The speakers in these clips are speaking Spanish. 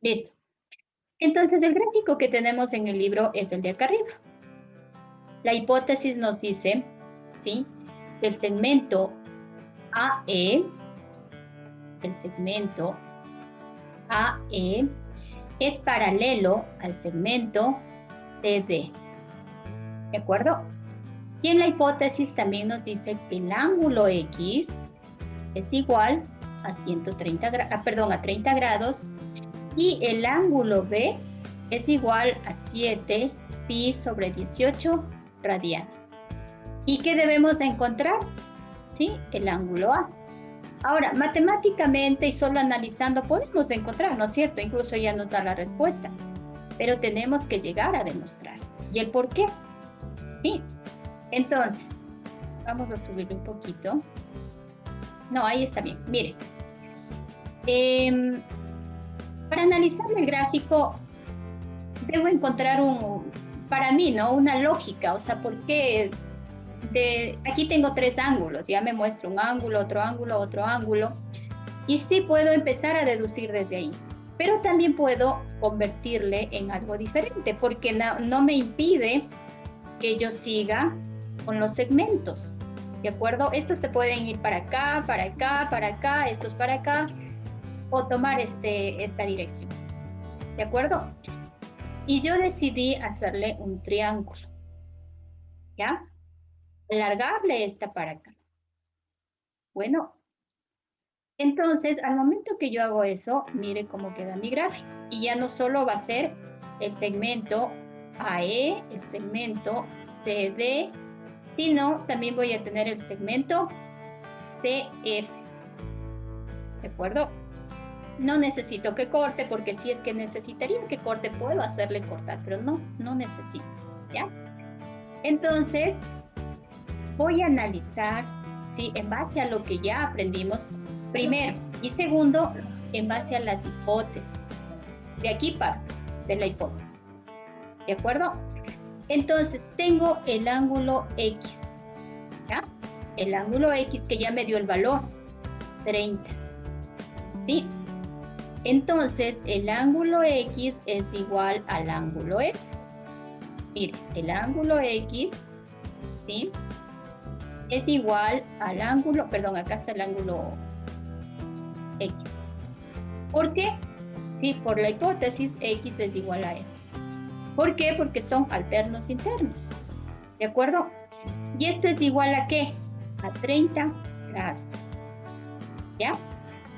Listo. Entonces, el gráfico que tenemos en el libro es el de acá arriba. La hipótesis nos dice, ¿sí? El segmento AE, el segmento AE es paralelo al segmento CD. ¿De acuerdo? Y en la hipótesis también nos dice que el ángulo X es igual a 30 grados y el ángulo B es igual a 7 pi sobre 18 radianes. ¿Y qué debemos encontrar? ¿Sí? El ángulo A. Ahora, matemáticamente y solo analizando podemos encontrar, ¿no es cierto? Incluso ya nos da la respuesta. Pero tenemos que llegar a demostrar. ¿Y el por qué? Sí. Entonces, vamos a subirlo un poquito. No, ahí está bien. Miren. Para analizar el gráfico, debo encontrar para mí, ¿no? Una lógica. O sea, ¿por qué? Aquí tengo 3 ángulos. Ya me muestra un ángulo, otro ángulo, otro ángulo. Y sí puedo empezar a deducir desde ahí. Pero también puedo convertirle en algo diferente, porque no me impide que yo siga con los segmentos, ¿de acuerdo? Estos se pueden ir para acá, para acá, para acá, estos para acá, o tomar esta dirección, ¿de acuerdo? Y yo decidí hacerle un triángulo, ¿ya? Alargarle esta para acá. Bueno, entonces, al momento que yo hago eso, mire cómo queda mi gráfico. Y ya no solo va a ser el segmento AE, el segmento CD, sino también voy a tener el segmento CF. ¿De acuerdo? No necesito que corte, porque si es que necesitaría que corte, puedo hacerle cortar, pero no necesito, ¿ya? Entonces, voy a analizar, ¿sí? En base a lo que ya aprendimos, primero, y segundo, en base a las hipótesis. De aquí parto, de la hipótesis. ¿De acuerdo? Entonces, tengo el ángulo X, ¿ya? El ángulo X que ya me dio el valor, 30, ¿sí? Entonces, el ángulo X es igual al ángulo F. Mire, el ángulo X, ¿sí? Es igual al ángulo, perdón, acá está el ángulo X. ¿Por qué? Sí, por la hipótesis X es igual a F. ¿Por qué? Porque son alternos internos. ¿De acuerdo? ¿Y esto es igual a qué? A 30 grados. ¿Ya?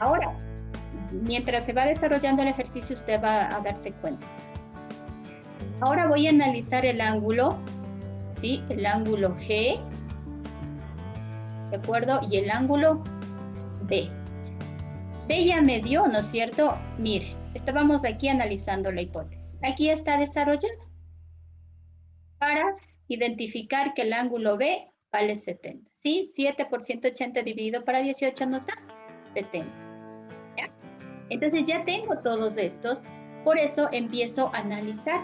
Ahora, mientras se va desarrollando el ejercicio, usted va a darse cuenta. Ahora voy a analizar el ángulo, ¿sí? El ángulo G, ¿de acuerdo? Y el ángulo B. B ya me dio, ¿no es cierto? Mire, estábamos aquí analizando la hipótesis. Aquí está desarrollado para identificar que el ángulo B vale 70. ¿Sí? 7 por 180 dividido para 18 nos da 70. ¿Ya? Entonces ya tengo todos estos, por eso empiezo a analizar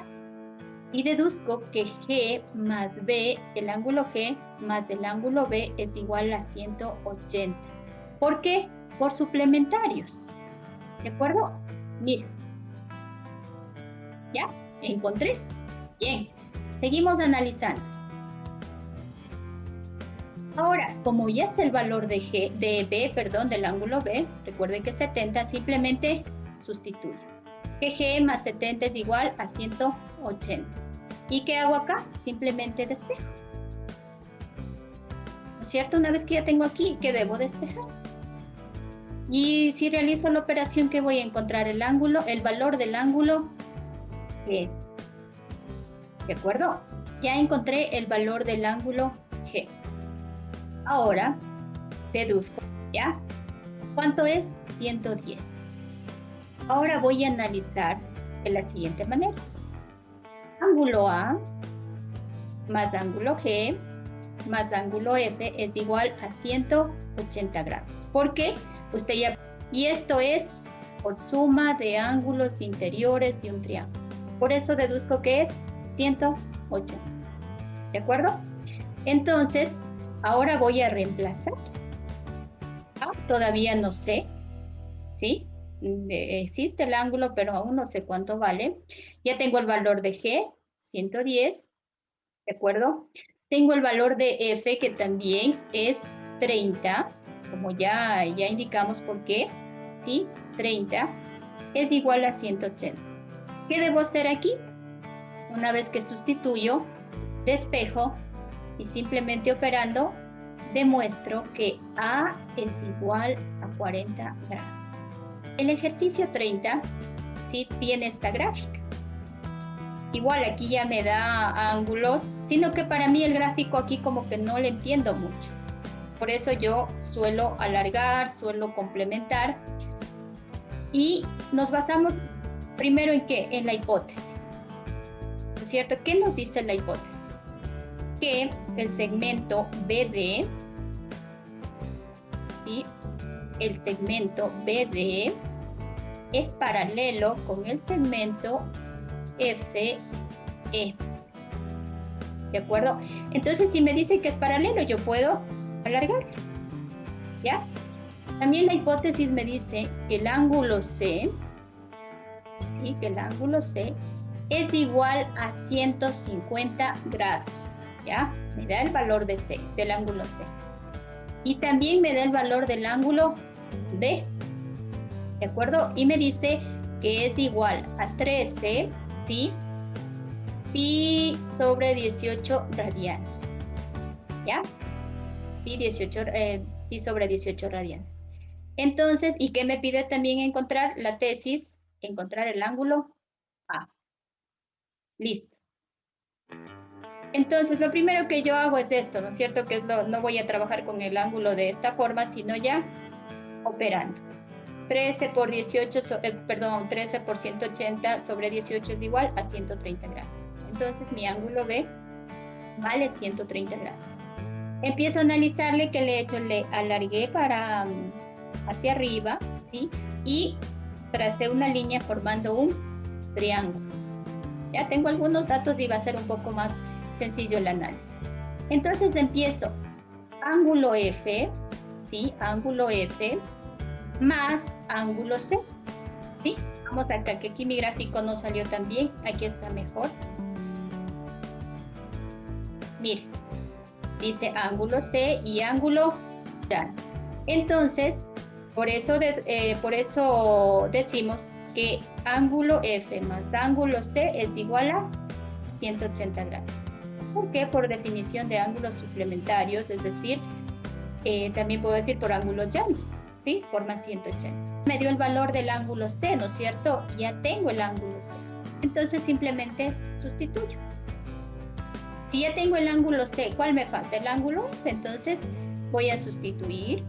y deduzco que G más B, el ángulo G más el ángulo B es igual a 180. ¿Por qué? Por suplementarios. ¿De acuerdo? Mira. ¿Ya? Encontré. Bien. Seguimos analizando. Ahora, como ya es el valor de B, del ángulo B, recuerden que 70, simplemente sustituyo. Que G más 70 es igual a 180. ¿Y qué hago acá? Simplemente despejo. ¿No es cierto? Una vez que ya tengo aquí, ¿qué debo despejar? Y si realizo la operación, ¿qué voy a encontrar? El valor del ángulo G. ¿De acuerdo? Ya encontré el valor del ángulo G. Ahora, deduzco, ¿ya? ¿Cuánto es? 110. Ahora voy a analizar de la siguiente manera. Ángulo A más ángulo G más ángulo F es igual a 180 grados. ¿Por qué? Usted ya... Y esto es por suma de ángulos interiores de un triángulo. Por eso deduzco que es 180. ¿De acuerdo? Entonces, ahora voy a reemplazar. Todavía no sé, ¿sí? existe el ángulo, pero aún no sé cuánto vale. Ya tengo el valor de G, 110, ¿de acuerdo? Tengo el valor de F, que también es 30, como ya indicamos por qué, ¿sí? 30 es igual a 180. ¿Qué debo hacer aquí? Una vez que sustituyo, despejo y simplemente operando, demuestro que A es igual a 40 grados. El ejercicio 30, ¿sí?, tiene esta gráfica. Igual aquí ya me da ángulos, sino que para mí el gráfico aquí como que no le entiendo mucho. Por eso yo suelo alargar, suelo complementar y nos basamos primero en ¿qué? En la hipótesis. ¿No es cierto? ¿Qué nos dice la hipótesis? Que el segmento BD, ¿sí?, el segmento BD es paralelo con el segmento FE. ¿De acuerdo? Entonces, si me dice que es paralelo, yo puedo alargar. ¿Ya? También la hipótesis me dice que el ángulo C, ¿sí?, que el ángulo C es igual a 150 grados. ¿Ya? Me da el valor de C, del ángulo C. Y también me da el valor del ángulo D. ¿De acuerdo? Y me dice que es igual a 13, ¿sí?, pi sobre 18 radianes. ¿Ya? Pi sobre 18 radianes. Entonces, ¿y qué me pide también encontrar? La tesis, encontrar el ángulo A. Listo. Entonces, lo primero que yo hago es esto, ¿no es cierto? Que es no voy a trabajar con el ángulo de esta forma, sino ya operando. 13 por 18, 13 por 180 sobre 18 es igual a 130 grados. Entonces, mi ángulo B vale 130 grados. Empiezo a analizarle qué le he hecho. Le alargué para hacia arriba, ¿sí? Y tracé una línea formando un triángulo. Ya tengo algunos datos y va a ser un poco más sencillo el análisis. Entonces empiezo ángulo F, ¿sí? Ángulo F más ángulo C, ¿sí? Vamos acá, que aquí mi gráfico no salió tan bien. Aquí está mejor. Mire, dice ángulo C y ángulo ya. Entonces, por eso decimos que ángulo F más ángulo C es igual a 180 grados. ¿Por qué? Por definición de ángulos suplementarios, es decir, también puedo decir por ángulos llanos, ¿sí? Forma 180. Me dio el valor del ángulo C, ¿no es cierto? Ya tengo el ángulo C. Entonces simplemente sustituyo. Si ya tengo el ángulo C, ¿cuál me falta? El ángulo F. Entonces voy a sustituir,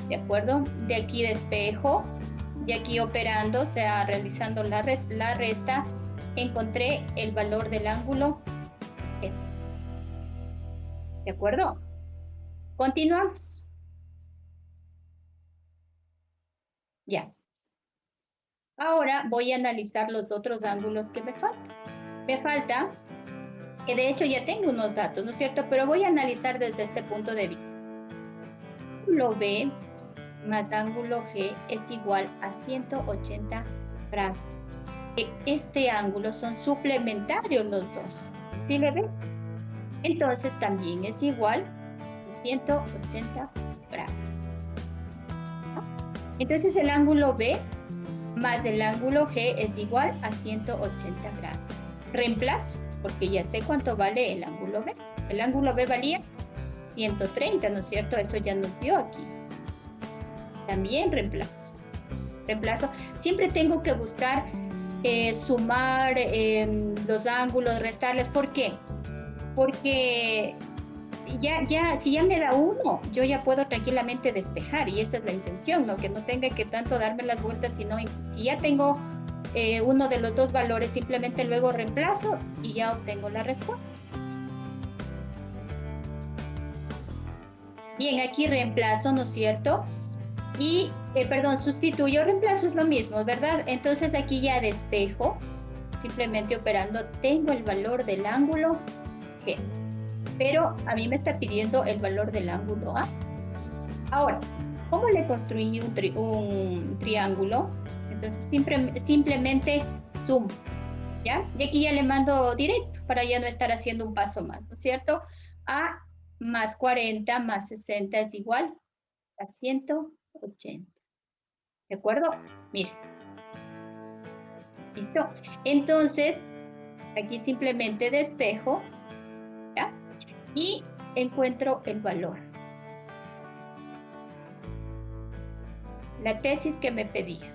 ¿de acuerdo? De aquí despejo, de aquí operando, o sea, realizando la resta, encontré el valor del ángulo F. ¿De acuerdo? Continuamos. Ya. Ahora voy a analizar los otros ángulos que me faltan. Me falta, que de hecho ya tengo unos datos, ¿no es cierto? Pero voy a analizar desde este punto de vista. Ángulo B más ángulo G es igual a 180 grados. Este ángulo son suplementarios los dos. ¿Sí le ven? Entonces también es igual a 180 grados. Entonces el ángulo B más el ángulo G es igual a 180 grados. Reemplazo, porque ya sé cuánto vale el ángulo B. El ángulo B valía 130, ¿no es cierto? Eso ya nos dio aquí. También reemplazo. Siempre tengo que buscar sumar los ángulos, restarles. ¿Por qué? Porque si ya me da uno, yo ya puedo tranquilamente despejar, y esa es la intención, ¿no? Que no tenga que tanto darme las vueltas, sino si ya tengo uno de los dos valores, simplemente luego reemplazo y ya obtengo la respuesta. Bien, aquí reemplazo, ¿no es cierto? Y, sustituyo, reemplazo es lo mismo, ¿verdad? Entonces aquí ya despejo, simplemente operando, tengo el valor del ángulo G. Pero a mí me está pidiendo el valor del ángulo A. Ahora, ¿cómo le construí un triángulo? Entonces simplemente zoom, ¿ya? Y aquí ya le mando directo para ya no estar haciendo un paso más, ¿no es cierto? A más 40 más 60 es igual a 180. ¿De acuerdo? Mire. ¿Listo? Entonces, aquí simplemente despejo, ¿ya? Y encuentro el valor. La tesis que me pedía.